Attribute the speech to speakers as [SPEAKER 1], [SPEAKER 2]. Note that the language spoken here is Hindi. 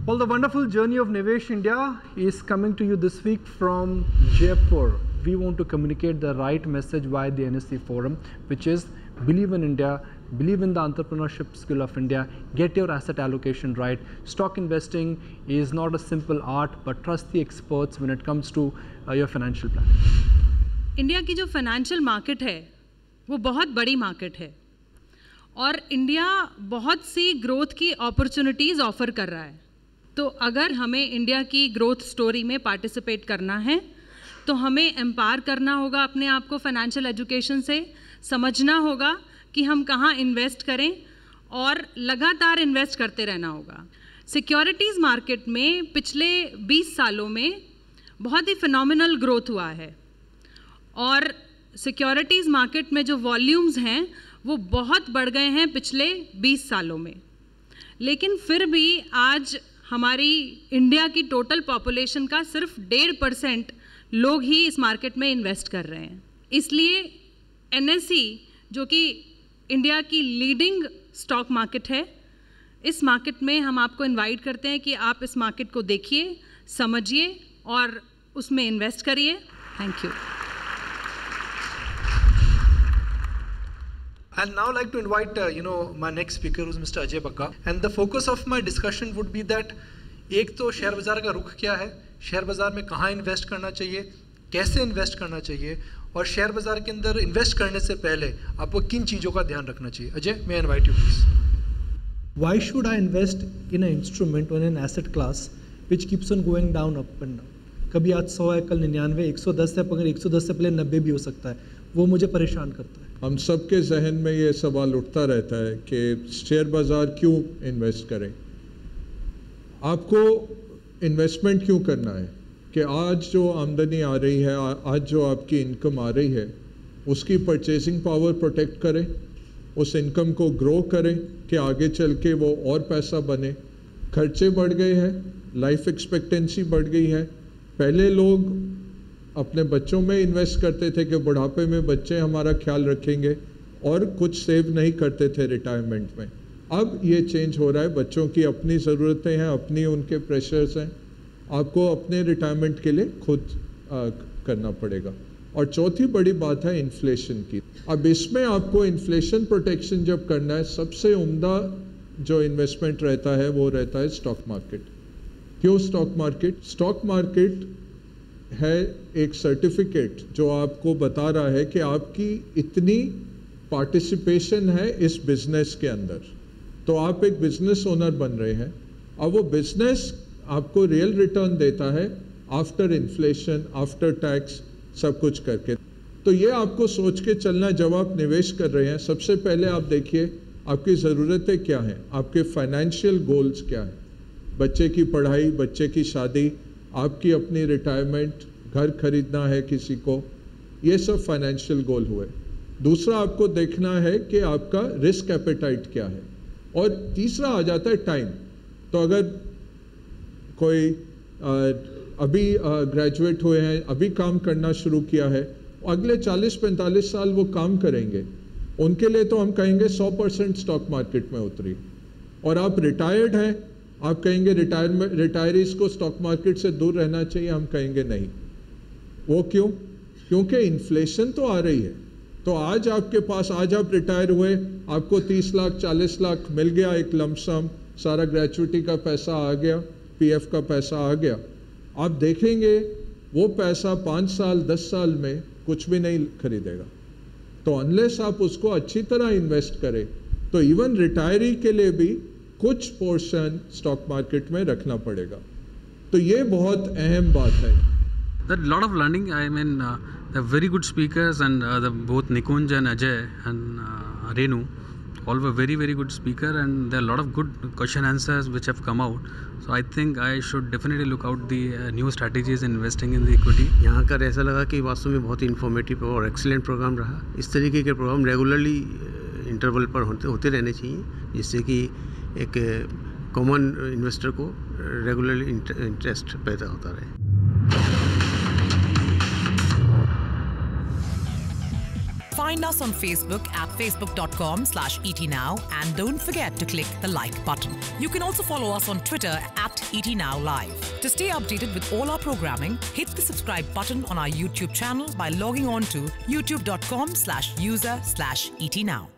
[SPEAKER 1] Well, the wonderful journey of Nivesh India is coming to you this week from Jaipur. We want to communicate the right message via the NSE Forum, which is believe in India, believe in the entrepreneurship skill of India, get your asset allocation right. Stock investing is not a simple art, but trust the experts when it comes to your financial planning.
[SPEAKER 2] India की जो फाइनेंशियल मार्केट है वो बहुत बड़ी मार्केट है और इंडिया बहुत सी ग्रोथ की अपॉर्चुनिटीज़ ऑफर कर रहा है। तो अगर हमें इंडिया की ग्रोथ स्टोरी में पार्टिसिपेट करना है तो हमें एम्पावर करना होगा अपने आप को फाइनेंशियल एजुकेशन से, समझना होगा कि हम कहाँ इन्वेस्ट करें और लगातार इन्वेस्ट करते रहना होगा। सिक्योरिटीज़ मार्केट में पिछले 20 सालों में बहुत ही फिनोमिनल ग्रोथ हुआ है और सिक्योरिटीज़ मार्केट में जो वॉल्यूम्स हैं वो बहुत बढ़ गए हैं पिछले 20 सालों में। लेकिन फिर भी आज हमारी इंडिया की टोटल पॉपुलेशन का सिर्फ 1.5% लोग ही इस मार्केट में इन्वेस्ट कर रहे हैं। इसलिए NSE जो कि इंडिया की लीडिंग स्टॉक मार्केट है, इस मार्केट में हम आपको इनवाइट करते हैं कि आप इस मार्केट को देखिए, समझिए और उसमें इन्वेस्ट करिए। Thank you.
[SPEAKER 1] I'd now like to invite, my next speaker, who's Mr. Ajay Bagga. And the focus of my discussion would be that एक तो शेयर बाज़ार का रुख क्या है, शेयर बाज़ार में कहाँ इन्वेस्ट करना चाहिए, कैसे इन्वेस्ट करना चाहिए और शेयर बाज़ार के अंदर इन्वेस्ट करने से पहले आपको किन चीज़ों का ध्यान रखना चाहिए। Ajay, may I invite you please? Why should I invest in an instrument or in an asset class which keeps on going down, up and down? कभी आज 100 है, कल 99, 110 है, अगर 110 से पहले 90 भी हो सकता है, वो मुझे परेशान करता है।
[SPEAKER 3] हम सबके जहन में ये सवाल उठता रहता है कि शेयर बाज़ार क्यों इन्वेस्ट करें। आपको इन्वेस्टमेंट क्यों करना है कि आज जो आमदनी आ रही है, आज जो आपकी इनकम आ रही है, उसकी परचेसिंग पावर प्रोटेक्ट करें, उस इनकम को ग्रो करें कि आगे चल के वो और पैसा बने। खर्चे बढ़ गए हैं, लाइफ एक्सपेक्टेंसी बढ़ गई है। पहले लोग अपने बच्चों में इन्वेस्ट करते थे कि बुढ़ापे में बच्चे हमारा ख्याल रखेंगे और कुछ सेव नहीं करते थे रिटायरमेंट में। अब ये चेंज हो रहा है, बच्चों की अपनी ज़रूरतें हैं, अपनी उनके प्रेशर्स हैं, आपको अपने रिटायरमेंट के लिए खुद करना पड़ेगा। और चौथी बड़ी बात है इन्फ्लेशन की। अब इसमें आपको इन्फ्लेशन प्रोटेक्शन जब करना है, सबसे उम्दा जो इन्वेस्टमेंट रहता है वो रहता है स्टॉक मार्केट। क्यों स्टॉक मार्केट? स्टॉक मार्केट है एक सर्टिफिकेट जो आपको बता रहा है कि आपकी इतनी पार्टिसिपेशन है इस बिजनेस के अंदर, तो आप एक बिजनेस ओनर बन रहे हैं। अब वो बिजनेस आपको रियल रिटर्न देता है आफ्टर इन्फ्लेशन, आफ्टर टैक्स, सब कुछ करके। तो ये आपको सोच के चलना जब आप निवेश कर रहे हैं। सबसे पहले आप देखिए आपकी ज़रूरतें क्या हैं, आपके फाइनेंशियल गोल्स क्या हैं। बच्चे की पढ़ाई, बच्चे की शादी, आपकी अपनी रिटायरमेंट, घर खरीदना है किसी को, ये सब फाइनेंशियल गोल हुए। दूसरा आपको देखना है कि आपका रिस्क एपेटाइट क्या है। और तीसरा आ जाता है टाइम। तो अगर कोई अभी ग्रेजुएट हुए हैं, अभी काम करना शुरू किया है, अगले 40-45 साल वो काम करेंगे, उनके लिए तो हम कहेंगे 100% स्टॉक मार्केट में उतरी। और आप रिटायर्ड हैं, आप कहेंगे रिटायरीज को स्टॉक मार्केट से दूर रहना चाहिए, हम कहेंगे नहीं। वो क्यों? क्योंकि इन्फ्लेशन तो आ रही है। तो आज आपके पास, आज आप रिटायर हुए, आपको 30 लाख 40 लाख मिल गया, एक लमसम, सारा ग्रेचुइटी का पैसा आ गया, पीएफ का पैसा आ गया। आप देखेंगे वो पैसा 5 साल 10 साल में कुछ भी नहीं खरीदेगा। तो अनलेस आप उसको अच्छी तरह इन्वेस्ट करें, तो इवन रिटायरी के लिए भी कुछ पोर्शन स्टॉक मार्केट में रखना पड़ेगा। तो ये बहुत अहम बात है।
[SPEAKER 4] That lot of learning. I mean, they're very good speakers, and both Nikunj and Ajay and Renu, all were very, very good speaker, and there are a lot of good question answers which have come out. So I think I should definitely look out the new strategies in investing in the equity.
[SPEAKER 5] यहाँ कर ऐसा लगा कि वास्तव में बहुत इन्फॉर्मेटिव और एक्सीलेंट प्रोग्राम रहा। इस तरीके के प्रोग्राम रेगुलरली इंटरवल पर होते रहने चाहिए, जिससे कि एक कॉमन इन्वेस्टर को रेगुलरली इंटरेस्ट पैदा होता रहे।
[SPEAKER 6] Find us on Facebook at facebook.com/ETNow and don't forget to click the like button. You can also follow us on Twitter at ETNowLive. To stay updated with all our programming, hit the subscribe button on our YouTube channel by logging on to youtube.com/user/ETNow.